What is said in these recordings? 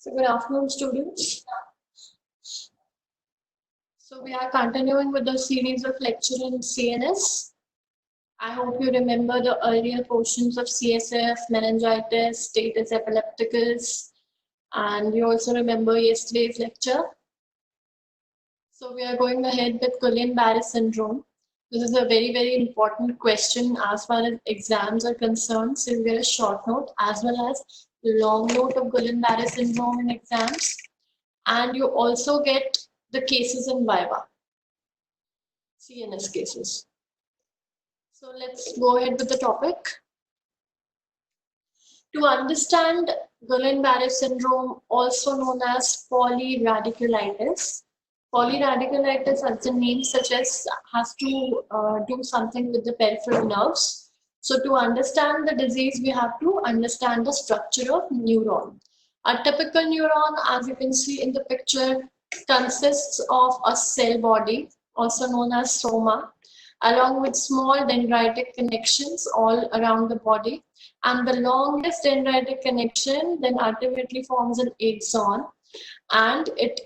So good afternoon, students. So we are continuing with the series of lecture in CNS. I hope you remember the earlier portions of CSF, meningitis, status epilepticus, and you also remember yesterday's lecture. So we are going ahead with Guillain-Barré syndrome. This is a very, very important question as far as exams are concerned. So you get a short note as well as long note of Guillain-Barré syndrome in exams. And you also get the cases in Viva, CNS cases. So let's go ahead with the topic. To understand Guillain-Barré syndrome, also known as polyradiculitis. Polyradiculitis, as the name suggests, has to do something with the peripheral nerves. So to understand the disease, we have to understand the structure of neuron. A typical neuron, as you can see in the picture, consists of a cell body, also known as soma, along with small dendritic connections all around the body. And the longest dendritic connection then ultimately forms an axon, and it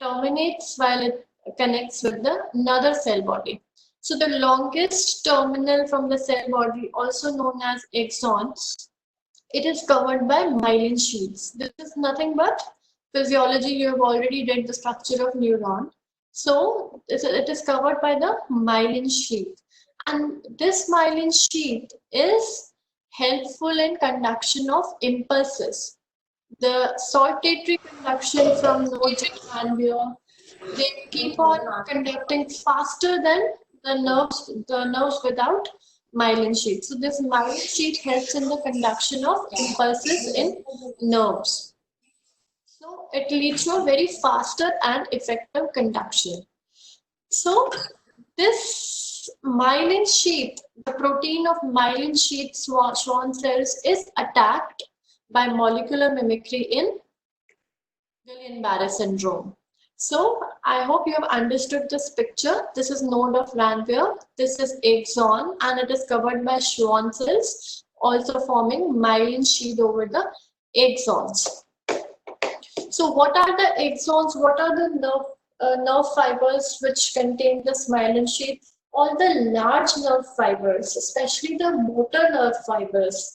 terminates while it connects with another cell body. So the longest terminal from the cell body, also known as axons, it is covered by myelin sheaths. This is nothing but physiology. You have already read the structure of neuron. So it is covered by the myelin sheath. And this myelin sheath is helpful in conduction of impulses. The saltatory conduction from nodes to ganglia, they keep on conducting faster than the nerves without myelin sheath. So this myelin sheath helps in the conduction of impulses in nerves. So it leads to a very faster and effective conduction. So this myelin sheath, the protein of myelin sheath Schwann cells is attacked by molecular mimicry in Guillain-Barré syndrome. So I hope you have understood this picture. This is node of Ranvier. This is axon, and it is covered by Schwann cells, also forming myelin sheath over the axons. So what are the axons? What are the nerve fibers which contain this myelin sheath? All the large nerve fibers, especially the motor nerve fibers,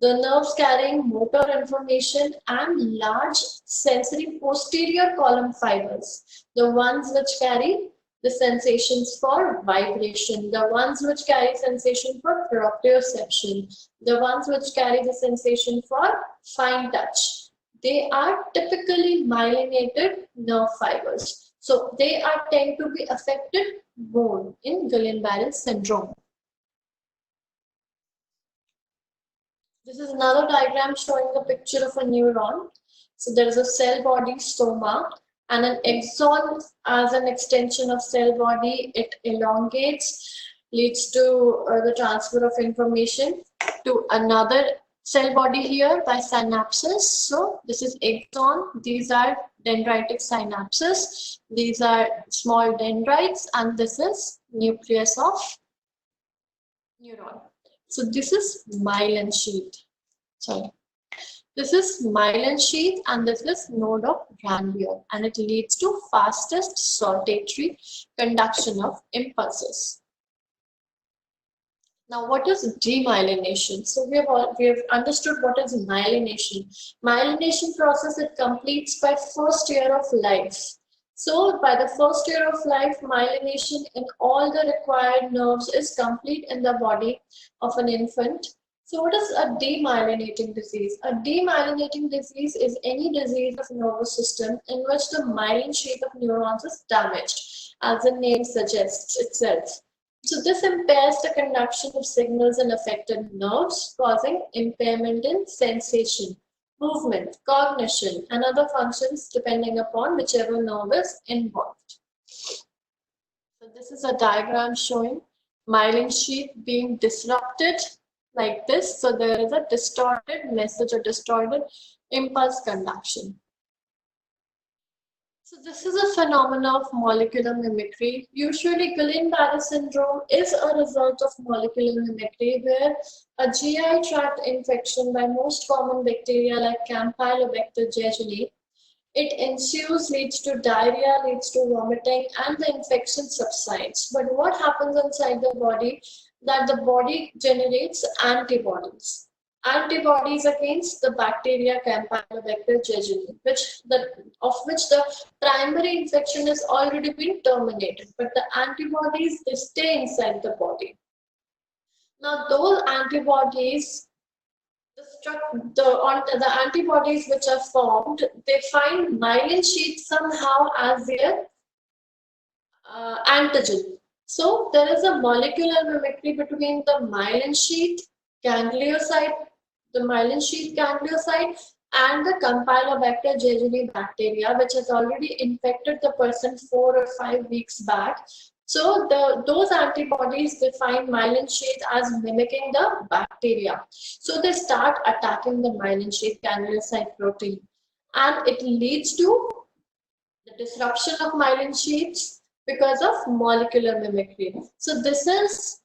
the nerves carrying motor information, and large sensory posterior column fibers, the ones which carry the sensations for vibration, the ones which carry sensation for proprioception, the ones which carry the sensation for fine touch. They are typically myelinated nerve fibers. So they tend to be affected more in Guillain-Barré syndrome. This is another diagram showing the picture of a neuron. So there is a cell body, soma, and an axon as an extension of cell body. It elongates, leads to the transfer of information to another cell body here by synapses. So this is axon. These are dendritic synapses. These are small dendrites, and this is nucleus of neuron. So this is myelin sheath. Sorry. This is myelin sheath, and this is node of Ranvier, and it leads to fastest saltatory conduction of impulses. Now, what is demyelination? So we have understood what is myelination. Myelination process, it completes by first year of life. So by the first year of life, myelination in all the required nerves is complete in the body of an infant. So what is a demyelinating disease? A demyelinating disease is any disease of nervous system in which the myelin sheath of neurons is damaged, as the name suggests itself. So this impairs the conduction of signals in affected nerves, causing impairment in sensation, movement, cognition, and other functions depending upon whichever nerve is involved. So this is a diagram showing myelin sheath being disrupted like this. So there is a distorted message or distorted impulse conduction. So this is a phenomenon of molecular mimicry. Usually Guillain-Barré syndrome is a result of molecular mimicry where a GI tract infection by most common bacteria like Campylobacter jejuni, it ensues, leads to diarrhea, leads to vomiting, and the infection subsides. But what happens inside the body? That the body generates antibodies. Antibodies against the bacteria Campylobacter jejuni, of which the primary infection has already been terminated. But the antibodies, they stay inside the body. Now, those antibodies the antibodies which are formed, they find myelin sheath somehow as their antigen. So there is a molecular mimicry between the myelin sheath ganglioside, the myelin sheath ganglioside, and the Campylobacter jejuni bacteria, which has already infected the person 4 or 5 weeks back. So those antibodies, they find myelin sheath as mimicking the bacteria. So they start attacking the myelin sheath ganglioside protein, and it leads to the disruption of myelin sheaths because of molecular mimicry. So this is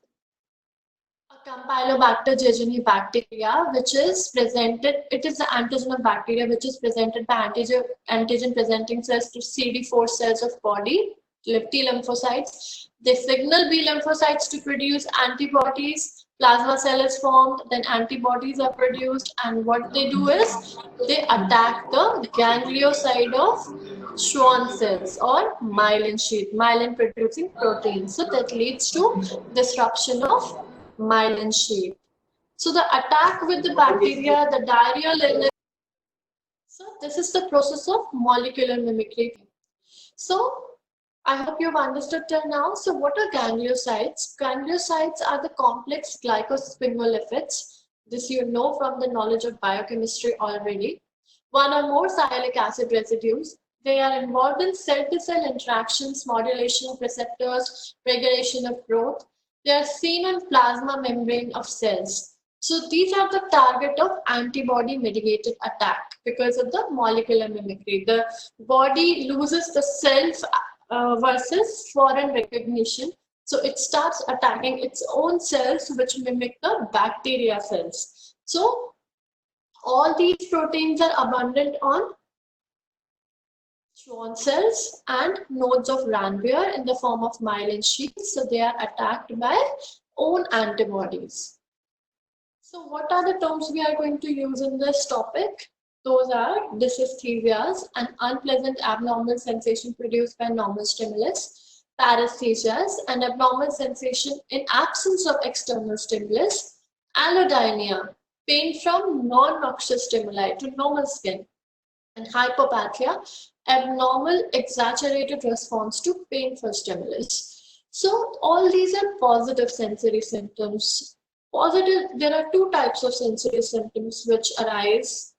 a Campylobacter jejuni bacteria, which is presented, it is the antigen of bacteria which is presented by antigen presenting cells to CD4 cells of body, T lymphocytes. They signal B lymphocytes to produce antibodies. Plasma cell is formed, then antibodies are produced, and what they do is they attack the ganglioside of Schwann cells or myelin sheath, myelin producing proteins. So that leads to disruption of myelin sheath. So the attack with the bacteria, the diarrheal illness. So this is the process of molecular mimicry. So I hope you've understood till now. So what are gangliosides? Gangliosides are the complex glycosphingolipids. This you know from the knowledge of biochemistry already. One or more sialic acid residues. They are involved in cell-to-cell interactions, modulation of receptors, regulation of growth. They are seen in plasma membrane of cells. So these are the target of antibody-mediated attack because of the molecular mimicry. The body loses the self versus foreign recognition. So it starts attacking its own cells, which mimic the bacteria cells. So all these proteins are abundant on Schwann cells and nodes of Ranvier in the form of myelin sheaths. So they are attacked by own antibodies. So what are the terms we are going to use in this topic? Those are dysesthesias, an unpleasant abnormal sensation produced by normal stimulus, paresthesias, an abnormal sensation in absence of external stimulus, allodynia, pain from non-noxious stimuli to normal skin, and hypopathia, abnormal exaggerated response to painful stimulus. So all these are positive sensory symptoms. There are two types of sensory symptoms which arise.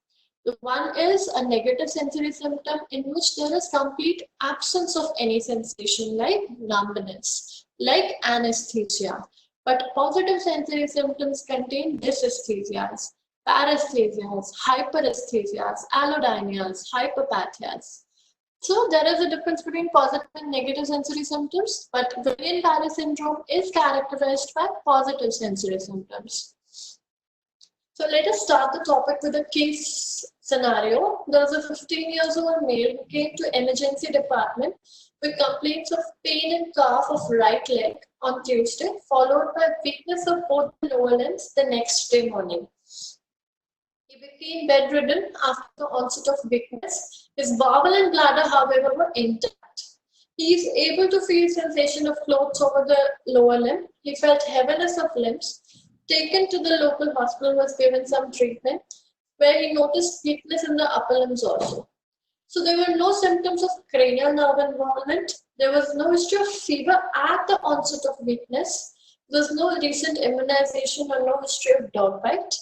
The one is a negative sensory symptom in which there is complete absence of any sensation like numbness, like anesthesia. But positive sensory symptoms contain dysesthesias, paresthesias, hyperesthesias, allodynias, hyperpathias. So there is a difference between positive and negative sensory symptoms, but Guillain-Barré syndrome is characterized by positive sensory symptoms. So let us start the topic with a case scenario. There was a 15-year-old male who came to emergency department with complaints of pain and calf of right leg on Tuesday, followed by weakness of both the lower limbs the next day morning. He became bedridden after the onset of weakness. His bowel and bladder, however, were intact. He is able to feel sensation of clothes over the lower limb. He felt heaviness of limbs. Taken to the local hospital, was given some treatment where he noticed weakness in the upper limbs also. So there were no symptoms of cranial nerve involvement. There was no history of fever at the onset of weakness. There was no recent immunization or no history of dog bite.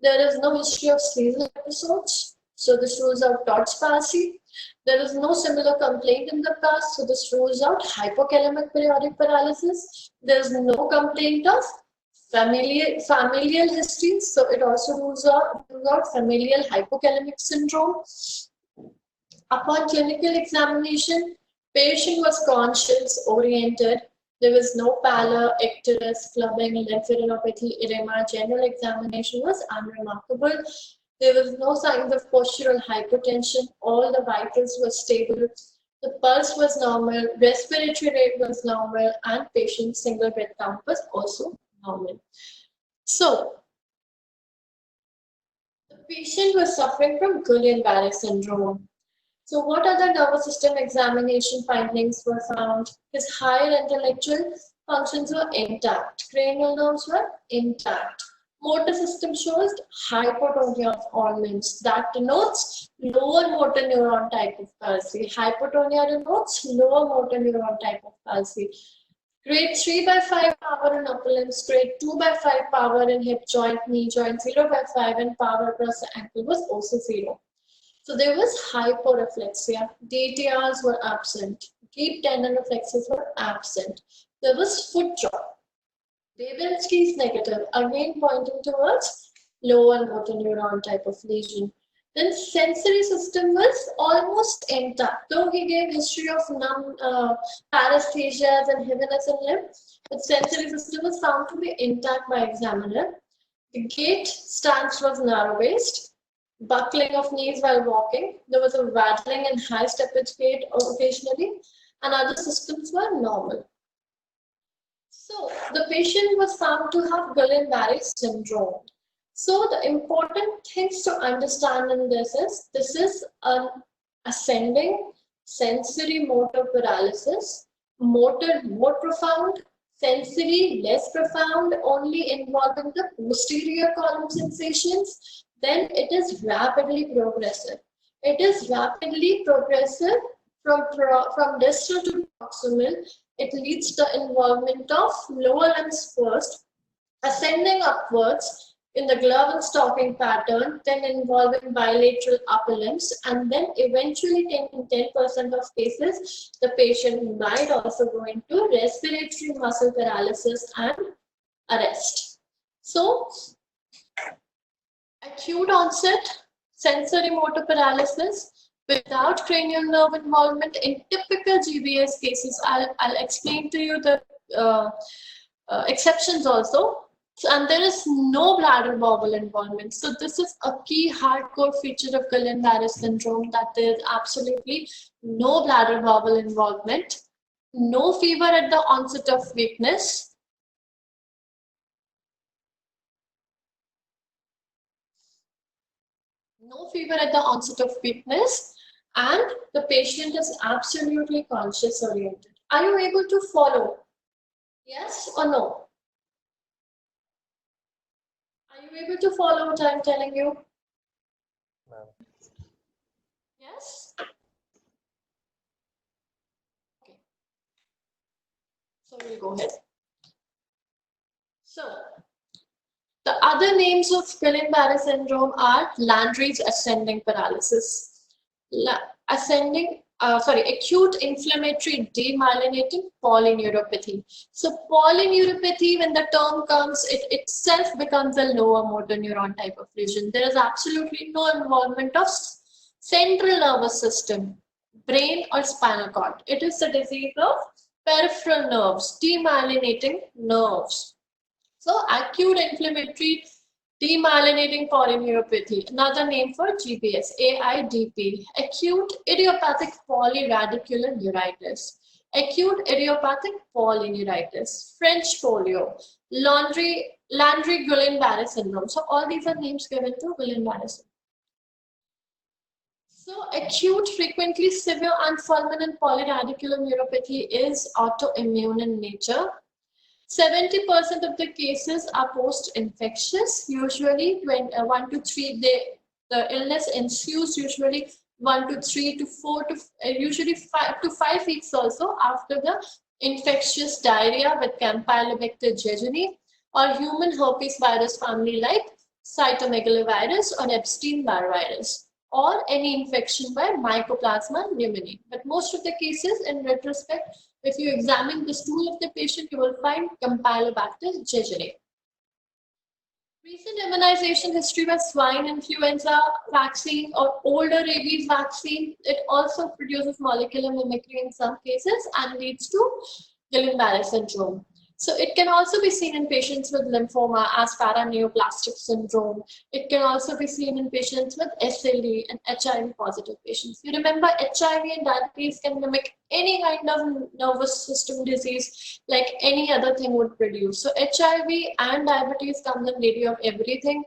There is no history of seizure episodes. So this rules out Todd's palsy. There is no similar complaint in the past. So this rules out hypokalemic periodic paralysis. There is no complaint of familial history. So it also rules out familial hypokalemic syndrome. Upon clinical examination, patient was conscious, oriented. There was no pallor, icterus, clubbing, lymphadenopathy, edema. General examination was unremarkable. There was no signs of postural hypotension. All the vitals were stable. The pulse was normal, respiratory rate was normal, and patient's single breath count was also normal. So, the patient was suffering from Guillain-Barré syndrome. So what other nervous system examination findings were found? His higher intellectual functions were intact. Cranial nerves were intact. Motor system shows hypotonia of all limbs. That denotes lower motor neuron type of palsy. Hypotonia denotes lower motor neuron type of palsy. Grade 3 by 5 power in upper limbs, grade 2 by 5 power in hip joint, knee joint, 0 by 5, and power across the ankle was also 0. So there was hyporeflexia. DTRs were absent. Deep tendon reflexes were absent. There was foot drop. Babinski is negative, again pointing towards lower motor neuron type of lesion. Then sensory system was almost intact, though he gave history of numb paresthesias and heaviness in limb. The sensory system was found to be intact by examiner. The gait stance was narrow-waist. Buckling of knees while walking. There was a waddling and high steppage gait occasionally, and other systems were normal. So the patient was found to have Guillain-Barré syndrome. So the important things to understand in this is an ascending sensory motor paralysis, motor more profound, sensory less profound, only involving the posterior column sensations. Then it is rapidly progressive. It is rapidly progressive from distal to proximal. It leads to involvement of lower limbs first, ascending upwards in the glove and stocking pattern, then involving bilateral upper limbs, and then eventually in 10% of cases, the patient might also go into respiratory muscle paralysis and arrest. So, acute onset sensory motor paralysis without cranial nerve involvement in typical GBS cases. I'll explain to you the exceptions also. And there is no bladder bobble involvement. So this is a key hardcore feature of Guillain-Barré syndrome, that there is absolutely no bladder bobble involvement, no fever at the onset of weakness, no fever at the onset of weakness, and the patient is absolutely conscious oriented. Are you able to follow? Yes or no? Are you able to follow what I'm telling you? No. Yes? Okay. So we'll go ahead. So, the other names of Guillain-Barré syndrome are Landry's ascending paralysis, acute inflammatory demyelinating polyneuropathy. So polyneuropathy, when the term comes, it itself becomes a lower motor neuron type of lesion. There is absolutely no involvement of central nervous system, brain or spinal cord. It is the disease of peripheral nerves, demyelinating nerves. So acute inflammatory demyelinating polyneuropathy, another name for GBS, AIDP, acute idiopathic polyradicular neuritis, acute idiopathic polyneuritis, French polio, Landry-Guillain-Barré syndrome. So all these are names given to Guillain-Barré syndrome. So acute, frequently severe and fulminant polyradicular neuropathy is autoimmune in nature. 70% of the cases are post-infectious. Usually, 1 to 3 the illness ensues. Usually 1 to 3 to 4 to usually 5 to 5 weeks also after the infectious diarrhea with Campylobacter jejuni or human herpes virus family like cytomegalovirus or Epstein-Barr virus, or any infection by Mycoplasma pneumoniae. But most of the cases, in retrospect, if you examine the stool of the patient, you will find Campylobacter jejuni. Recent immunization history with swine influenza vaccine or older rabies vaccine, it also produces molecular mimicry in some cases and leads to Guillain-Barré syndrome. So it can also be seen in patients with lymphoma as paraneoplastic syndrome. It can also be seen in patients with SLE and HIV positive patients. You remember HIV and diabetes can mimic any kind of nervous system disease like any other thing would produce. So HIV and diabetes comes in lady of everything.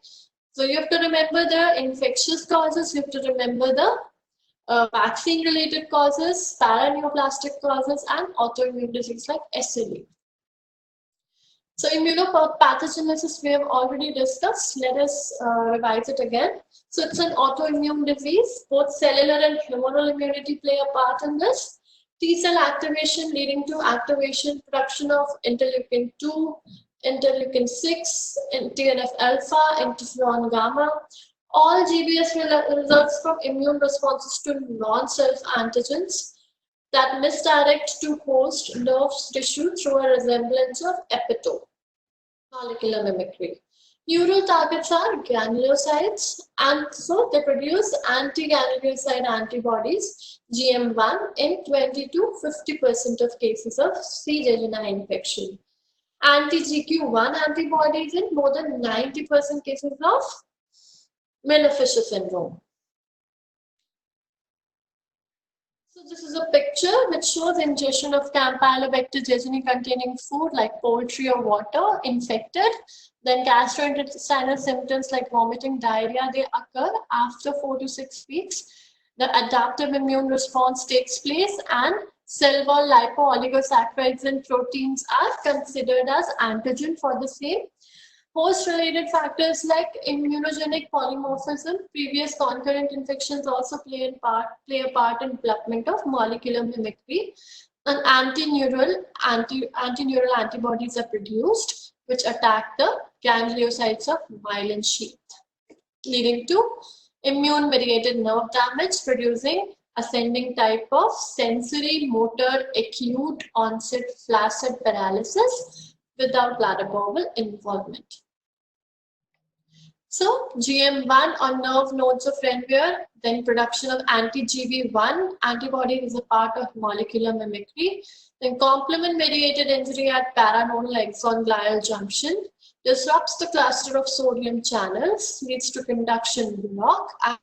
So you have to remember the infectious causes, you have to remember the vaccine-related causes, paraneoplastic causes, and autoimmune disease like SLE. So immunopathogenesis we have already discussed. Let us revise it again. So it's an autoimmune disease. Both cellular and humoral immunity play a part in this. T cell activation leading to activation, production of interleukin 2, interleukin 6, TNF alpha, interferon gamma. All GBS results from immune responses to non-self antigens that misdirect to host nerve tissue through a resemblance of epitope. Molecular mimicry. Neural targets are granulocytes, and so they produce anti-granulocyte antibodies, GM1, in 20 to 50% of cases of C. diegesi infection. Anti-GQ1 antibodies in more than 90% cases of Miller-Fisher syndrome. So this is a picture which shows ingestion of Campylobacter jejuni containing food like poultry or water infected. Then gastrointestinal symptoms like vomiting, diarrhea, they occur after 4 to 6 weeks. The adaptive immune response takes place and cell wall lipo-oligosaccharides and proteins are considered as antigen for the same. Host-related factors like immunogenic polymorphism, previous concurrent infections also play a part in development of molecular mimicry. And antineural antibodies are produced, which attack the gangliocytes of myelin sheath, leading to immune-mediated nerve damage, producing ascending type of sensory motor acute onset flaccid paralysis without bladder bowel involvement. So GM1 on nerve nodes of Renvier, then production of anti-GV1 antibody is a part of molecular mimicry. Then complement-mediated injury at paranodal axon glial junction disrupts the cluster of sodium channels, leads to conduction block and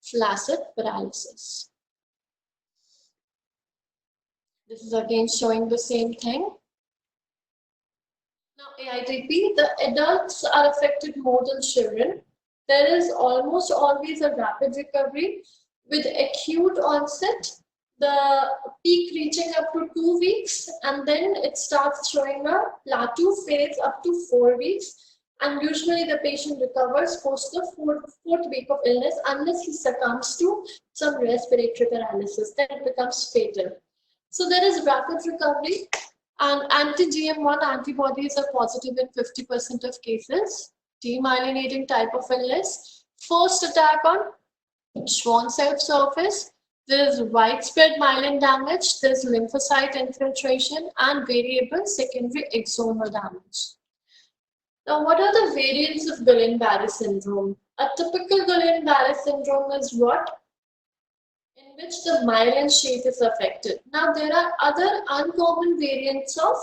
flaccid paralysis. This is again showing the same thing. Now, AITP, the adults are affected more than children. There is almost always a rapid recovery with acute onset, the peak reaching up to 2 weeks, and then it starts showing a plateau phase up to 4 weeks. And usually the patient recovers post the fourth week of illness unless he succumbs to some respiratory paralysis. Then it becomes fatal. So there is rapid recovery. And anti-GM1 antibodies are positive in 50% of cases. Demyelinating type of illness. First attack on Schwann cell surface. There is widespread myelin damage. There is lymphocyte infiltration and variable secondary axonal damage. Now, what are the variants of Guillain-Barré syndrome? A typical Guillain-Barré syndrome is what? In which the myelin sheath is affected. Now, there are other uncommon variants of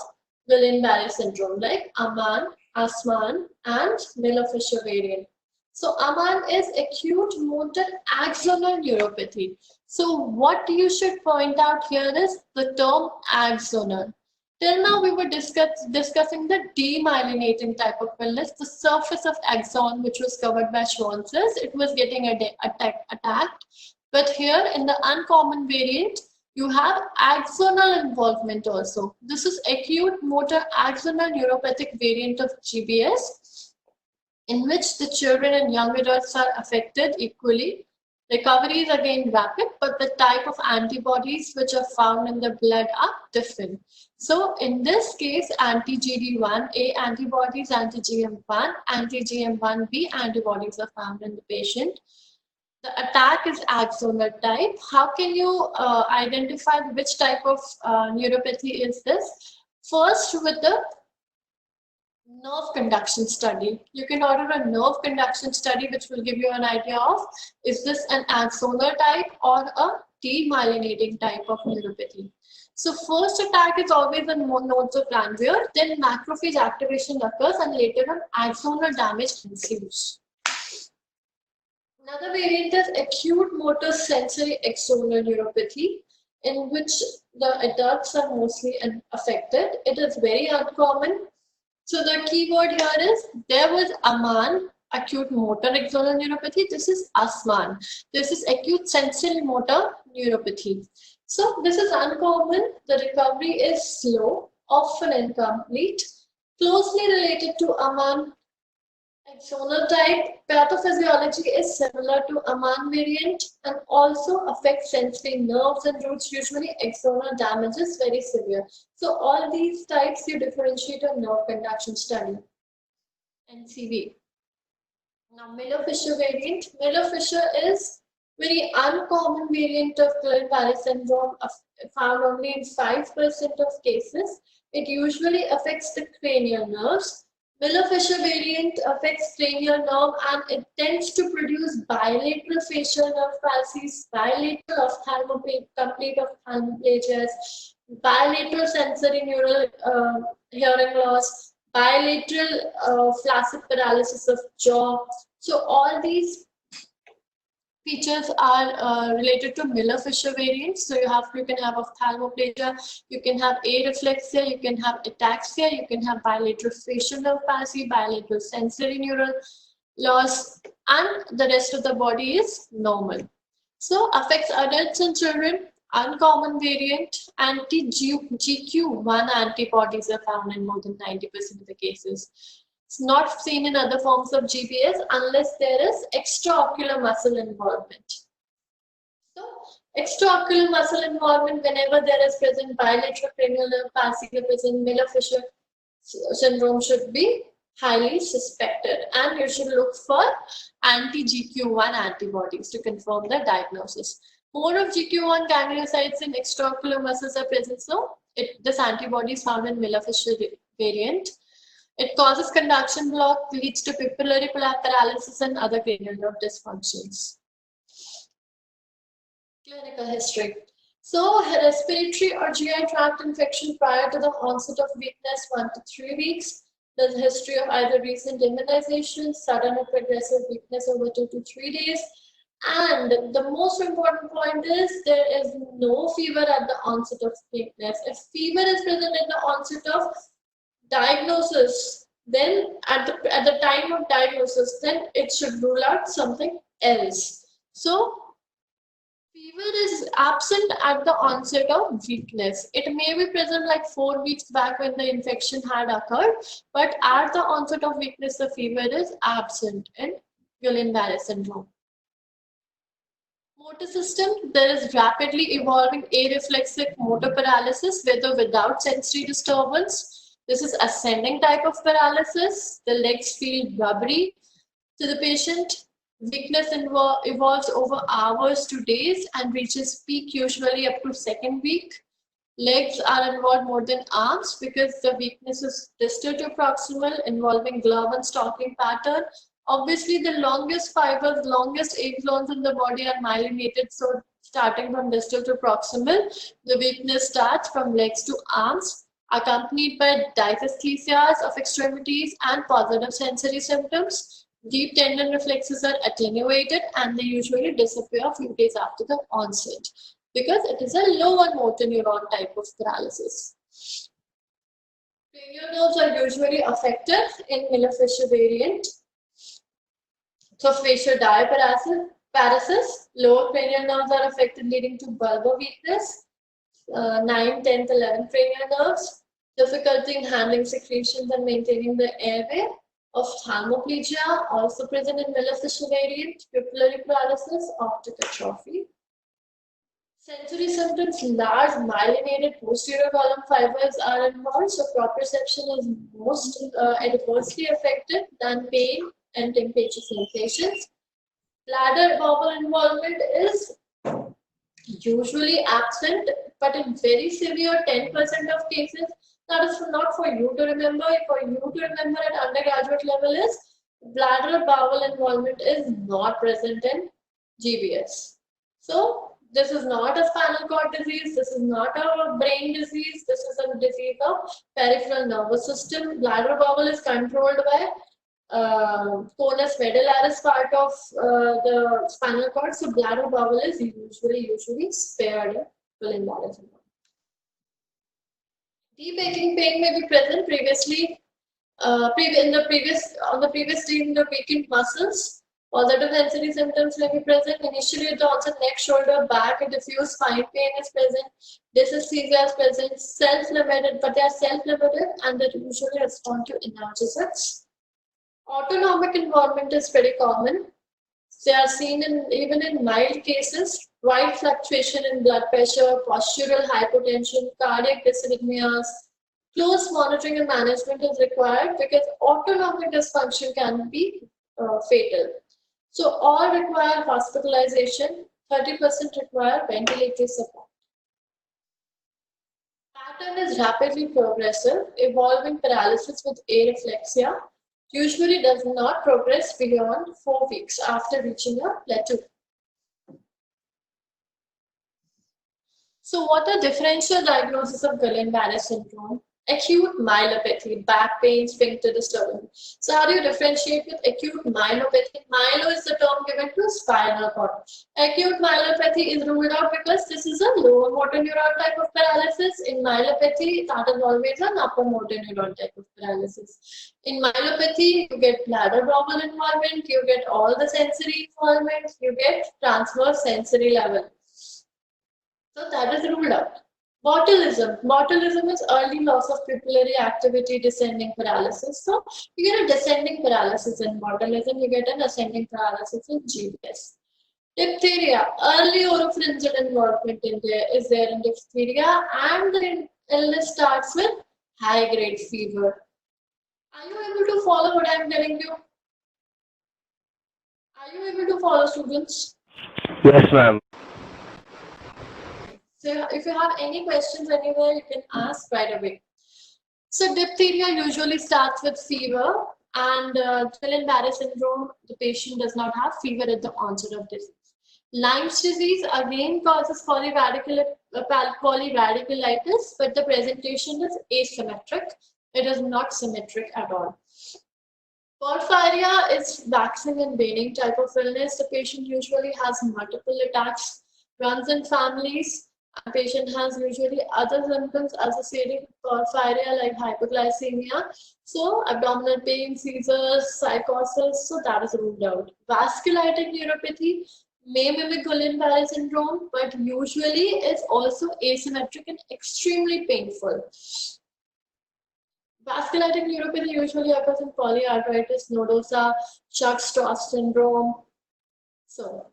Guillain-Barré syndrome like Aman, Asman, and Miller-Fisher variant. So, Aman is acute motor axonal neuropathy. So, what you should point out here is the term axonal. Till now, we were discussing the demyelinating type of illness, the surface of axon, which was covered by Schwann cells, it was getting attacked. But here in the uncommon variant, you have axonal involvement also. This is acute motor axonal neuropathic variant of GBS, in which the children and young adults are affected equally. Recovery is again rapid, but the type of antibodies which are found in the blood are different. So in this case, anti-GD1A antibodies, anti-GM1, anti-GM1B antibodies are found in the patient. The attack is axonal type. How can you identify which type of neuropathy is this? First, with the Nerve conduction study. You can order a nerve conduction study, which will give you an idea of is this an axonal type or a demyelinating type of neuropathy. So first attack is always on nodes of ganglia, then macrophage activation occurs, and later on axonal damage ensues. Another variant is acute motor sensory axonal neuropathy, in which the adults are mostly affected. It is very uncommon. So the key word here is there was AMAN, acute motor axonal neuropathy. This is ASMAN. This is acute sensory motor neuropathy. So this is uncommon. The recovery is slow, often incomplete, closely related to AMAN. Axonal type pathophysiology is similar to AMAN variant and also affects sensory nerves and roots. Usually axonal damage is very severe. So all these types you differentiate on nerve conduction study. NCV. Now Miller-Fisher variant. Miller-Fisher is very uncommon variant of Guillain-Barré syndrome, found only in 5% of cases. It usually affects the cranial nerves. Miller-Fisher variant affects cranial nerve and it tends to produce bilateral facial nerve palsies, bilateral complete ophthalmoplegias, bilateral sensory neural hearing loss, bilateral flaccid paralysis of jaw. So all these features are related to Miller-Fisher variants. So you can have ophthalmoplegia, you can have areflexia, you can have ataxia, you can have bilateral facial nerve palsy, bilateral sensory neural loss, and the rest of the body is normal. So affects adults and children. Uncommon variant, anti-GQ1 antibodies are found in more than 90% of the cases. It's not seen in other forms of GBS unless there is extraocular muscle involvement. So, extraocular muscle involvement, whenever there is present bilateral cranial nerve palsy, present Miller-Fisher syndrome should be highly suspected, and you should look for anti-GQ1 antibodies to confirm the diagnosis. More of GQ1 gangliocytes in extraocular muscles are present, so this antibody is found in Miller-Fisher variant. It causes conduction block, leads to pupillary paralysis and other cranial nerve dysfunctions. Clinical history. So, respiratory or GI tract infection prior to the onset of weakness, 1 to 3 weeks. There's a history of either recent immunization, sudden or progressive weakness over 2 to 3 days. And the most important point is there is no fever at the onset of weakness. If fever is present at the onset of diagnosis, then at the time of diagnosis, then it should rule out something else. So fever is absent at the onset of weakness. It may be present like 4 weeks back when the infection had occurred, but at the onset of weakness, the fever is absent in Guillain-Barré syndrome. Motor system, there is rapidly evolving areflexic motor paralysis with or without sensory disturbance. This is ascending type of paralysis. The legs feel rubbery to the patient. Weakness evolves over hours to days and reaches peak usually up to second week. Legs are involved more than arms because the weakness is distal to proximal, involving glove and stocking pattern. Obviously, the longest fibers, longest axons in the body are myelinated. So starting from distal to proximal, the weakness starts from legs to arms, accompanied by dysesthesias of extremities and positive sensory symptoms. Deep tendon reflexes are attenuated and they usually disappear a few days after the onset because it is a lower motor neuron type of paralysis. Cranial nerves are usually affected in Miller-Fisher variant. So facial diaparasis, lower cranial nerves are affected leading to bulbar weakness, 9th, 10th, 11th cranial nerves, difficulty in handling secretions and maintaining the airway, ophthalmoplegia, also present in Miller-Fisher variant, pupillary paralysis, optic atrophy. Sensory symptoms, large myelinated posterior column fibers are involved, so proprioception is most adversely affected than pain and temperature sensations. Bladder bowel involvement is usually absent, but in very severe 10% of cases, that is not for you to remember. For you to remember at undergraduate level is bladder bowel involvement is not present in GBS. So this is not a spinal cord disease. This is not a brain disease. This is a disease of peripheral nervous system. Bladder bowel is controlled by conus medullaris part of the spinal cord. So bladder bowel is usually spared in Guillain-Barré syndrome. Deep aching pain may be present previously on the previous day in the vacant muscles. Positive sensory symptoms may be present initially at the onset, neck, shoulder, back, and diffuse spine pain is present. Dysesthesia is present, self-limited, but they are self-limited and they usually respond to analgesics. Autonomic involvement is very common. They are seen even in mild cases. Wide fluctuation in blood pressure, postural hypotension, cardiac dysrhythmias. Close monitoring and management is required because autonomic dysfunction can be fatal. So all require hospitalization, 30% require ventilator support. Pattern is rapidly progressive, evolving paralysis with areflexia. Usually does not progress beyond 4 weeks after reaching a plateau. So what are differential diagnoses of Guillain-Barré syndrome? Acute myelopathy, back pain, sphincter disturbance. So how do you differentiate with acute myelopathy? Myelo is the term given to spinal cord. Acute myelopathy is ruled out because this is a lower motor neuron type of paralysis. In myelopathy, that is always an upper motor neuron type of paralysis. In myelopathy, you get bladder bowel involvement, you get all the sensory involvement, you get transverse sensory level. So that is ruled out. Botulism. Botulism is early loss of pupillary activity, descending paralysis. So you get a descending paralysis in botulism, you get an ascending paralysis in GBS. Diphtheria. Early oropharyngeal involvement is there in diphtheria, and the illness starts with high-grade fever. Are you able to follow what I am telling you? Are you able to follow, students? Yes, ma'am. So if you have any questions anywhere, you can ask right away. So diphtheria usually starts with fever, and Guillain-Barré syndrome, the patient does not have fever at the onset of disease. Lyme's disease again causes polyradiculitis, but the presentation is asymmetric. It is not symmetric at all. Porphyria is waxing and waning type of illness. The patient usually has multiple attacks, runs in families. A patient has usually other symptoms associated with porphyria like hypoglycemia. So abdominal pain, seizures, psychosis, so that is ruled out. Vasculitic neuropathy may mimic Guillain-Barré syndrome, but usually is also asymmetric and extremely painful. Vasculitic neuropathy usually occurs in polyarteritis nodosa, Church-Strauss syndrome. So,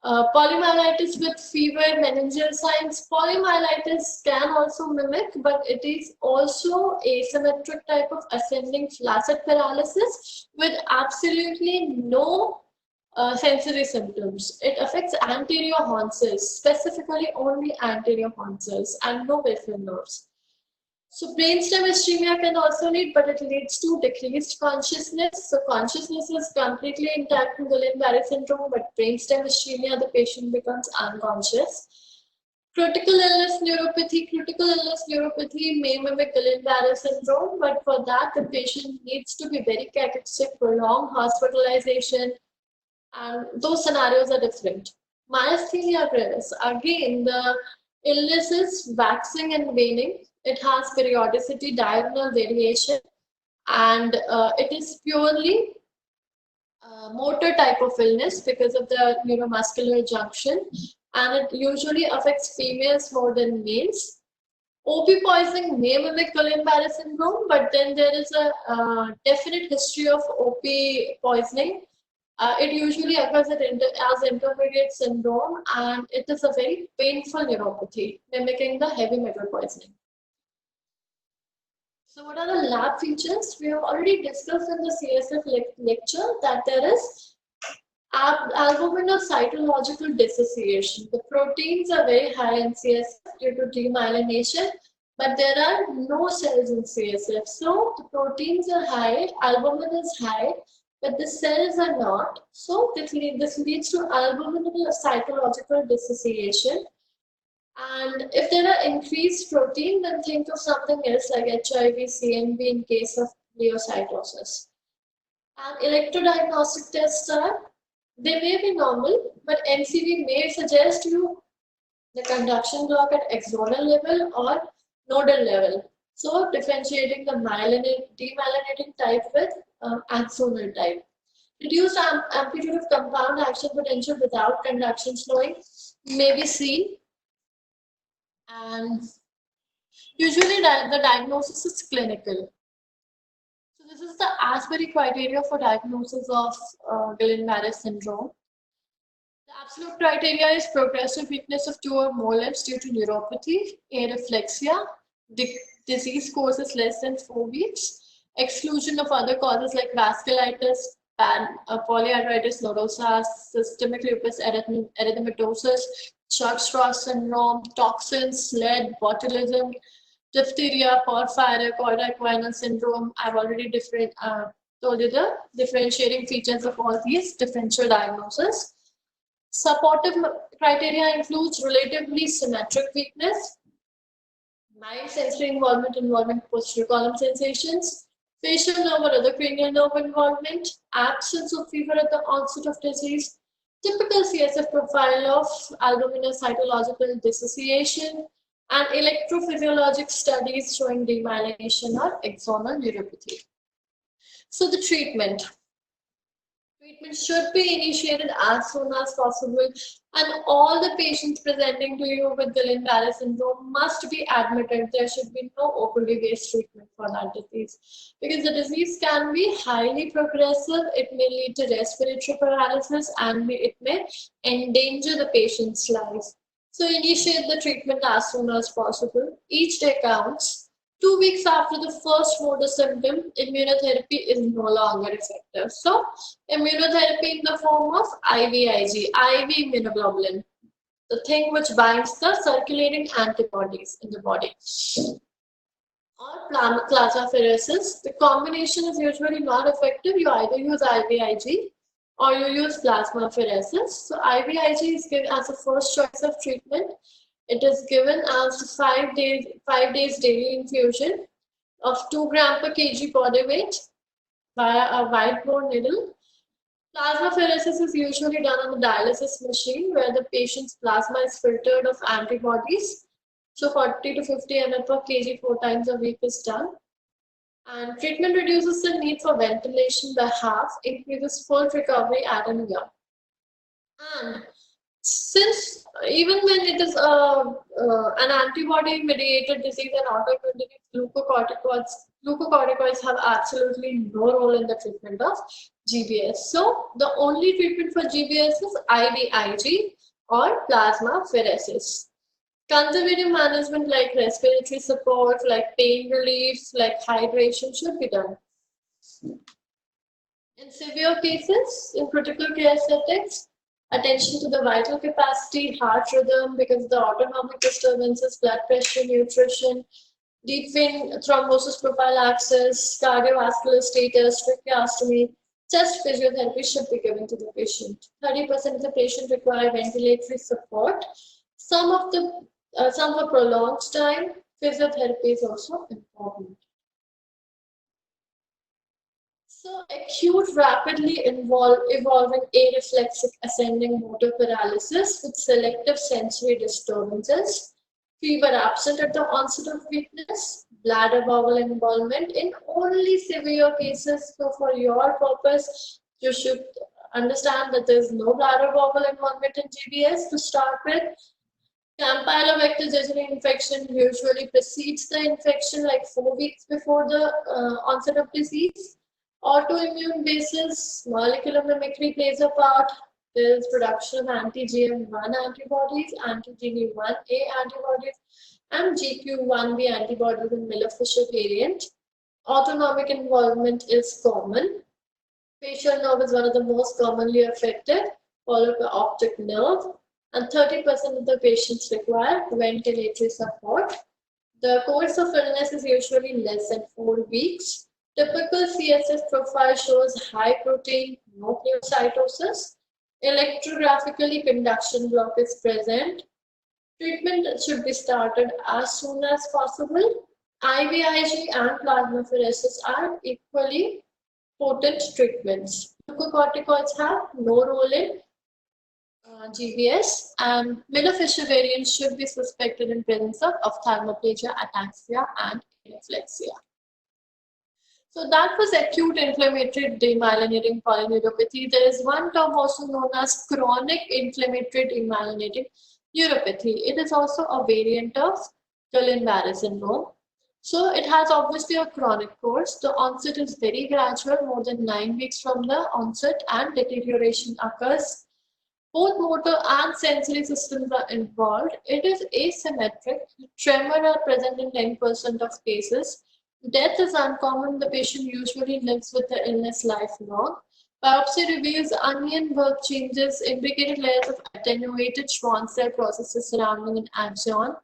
polymyelitis with fever, meningeal signs. Polymyelitis can also mimic, but it is also asymmetric type of ascending flaccid paralysis with absolutely no sensory symptoms. It affects anterior haunches, specifically only anterior haunches, and no peripheral nerves. So brainstem ischemia can also lead, but it leads to decreased consciousness. So consciousness is completely intact in Guillain-Barré syndrome, but brainstem ischemia, the patient becomes unconscious. Critical illness neuropathy may mimic Guillain-Barré syndrome, but for that the patient needs to be very catatonic, prolonged hospitalization, and those scenarios are different. Myasthenia gravis, again the illness is waxing and waning. It has periodicity, diurnal variation, and it is purely motor type of illness because of the neuromuscular junction, and it usually affects females more than males. OP poisoning may mimic Guillain-Barré syndrome, but then there is a definite history of OP poisoning. It usually occurs as intermediate syndrome, and it is a very painful neuropathy, mimicking the heavy metal poisoning. So what are the lab features? We have already discussed in the CSF lecture that there is albuminocytological dissociation. The proteins are very high in CSF due to demyelination, but there are no cells in CSF. So the proteins are high, albumin is high, but the cells are not. So this leads to albuminal cytological dissociation. And if there are increased protein, then think of something else like HIV, CMV in case of pleocytosis. And electrodiagnostic tests are, they may be normal, but MCV may suggest you the conduction block at axonal level or nodal level. So differentiating the demyelinating type with axonal type. Reduced amplitude of compound action potential without conduction slowing may be seen, and usually the diagnosis is clinical. So this is the Asbury criteria for diagnosis of Guillain-Barré syndrome. The absolute criteria is progressive weakness of 2 or more limbs due to neuropathy, areflexia, disease course is less than 4 weeks, exclusion of other causes like vasculitis, polyarteritis nodosa, systemic lupus erythematosus, Church-Strauss syndrome, toxins, lead, botulism, diphtheria, porphyria, choroiderquina syndrome. I've already told you the differentiating features of all these differential diagnoses. Supportive criteria includes relatively symmetric weakness, mild sensory involvement posterior column sensations, facial nerve or other cranial nerve involvement, absence of fever at the onset of disease, typical CSF profile of albuminocytological dissociation, and electrophysiologic studies showing demyelination or axonal neuropathy. So the treatment. Treatment should be initiated as soon as possible, and all the patients presenting to you with Guillain-Barré syndrome must be admitted. There should be no OPD-based treatment for that disease because the disease can be highly progressive. It may lead to respiratory paralysis and it may endanger the patient's life. So initiate the treatment as soon as possible. Each day counts. 2 weeks after the first motor symptom, immunotherapy is no longer effective. So, immunotherapy in the form of IVIG, IV immunoglobulin, the thing which binds the circulating antibodies in the body, or plasmapheresis. The combination is usually not effective. You either use IVIG or you use plasmapheresis. So, IVIG is given as a first choice of treatment. It is given as 5 days daily infusion of 2 gram per kg body weight via a wide bore needle. Plasmapheresis is usually done on the dialysis machine where the patient's plasma is filtered of antibodies. So 40 to 50 ml per kg 4 times a week is done. And treatment reduces the need for ventilation by half, increases full recovery at an year. And since even when it is an antibody-mediated disease and autoimmune disease, glucocorticoids have absolutely no role in the treatment of GBS. So the only treatment for GBS is IVIG or plasmapheresis. Conservative management like respiratory support, like pain relief, like hydration should be done. In severe cases, in critical care settings, attention to the vital capacity, heart rhythm, because the autonomic disturbances, blood pressure, nutrition, deep vein thrombosis prophylaxis, cardiovascular status, tracheostomy, chest physiotherapy should be given to the patient. 30% of the patient require ventilatory support. Some for prolonged time, physiotherapy is also important. So acute, rapidly evolving areflexic ascending motor paralysis with selective sensory disturbances, fever absent at the onset of weakness, bladder bowel involvement in only severe cases. So for your purpose, you should understand that there is no bladder bowel involvement in GBS to start with. Campylobacter jejuni infection usually precedes the infection like 4 weeks before the onset of disease. Autoimmune basis, molecular mimicry plays a part. There is production of anti-GM1 antibodies, anti-GD1A antibodies, and GQ1B antibodies in Miller-Fisher variant. Autonomic involvement is common. Facial nerve is one of the most commonly affected, followed by optic nerve, and 30% of the patients require ventilatory support. The course of illness is usually less than 4 weeks. Typical CSF profile shows high protein, no pneumocyosis. Electrographically, conduction block is present. Treatment should be started as soon as possible. IVIG and plasmapheresis are equally potent treatments. Glucocorticoids have no role in GBS, and Miller-Fisher variants should be suspected in presence of ophthalmoplegia, ataxia, and anaphylaxia. So that was acute inflammatory demyelinating polyneuropathy. There is one term also known as chronic inflammatory demyelinating neuropathy. It is also a variant of Guillain-Barré syndrome. So it has obviously a chronic course. The onset is very gradual, more than 9 weeks from the onset, and deterioration occurs. Both motor and sensory systems are involved. It is asymmetric. Tremor are present in 10% of cases. Death is uncommon. The patient usually lives with the illness lifelong. Biopsy reveals onion work changes, imbricated layers of attenuated Schwann cell processes surrounding an axon,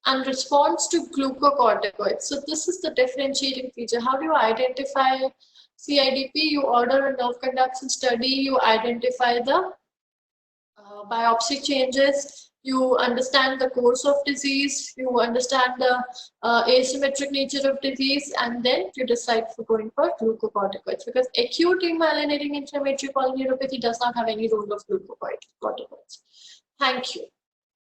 and response to glucocorticoids. So this is the differentiating feature. How do you identify CIDP? You order a nerve conduction study, you identify the biopsy changes, you understand the course of disease, you understand the asymmetric nature of disease, and then you decide for going for glucocorticoids, because acute demyelinating inflammatory polyneuropathy does not have any role of glucocorticoids. Thank you.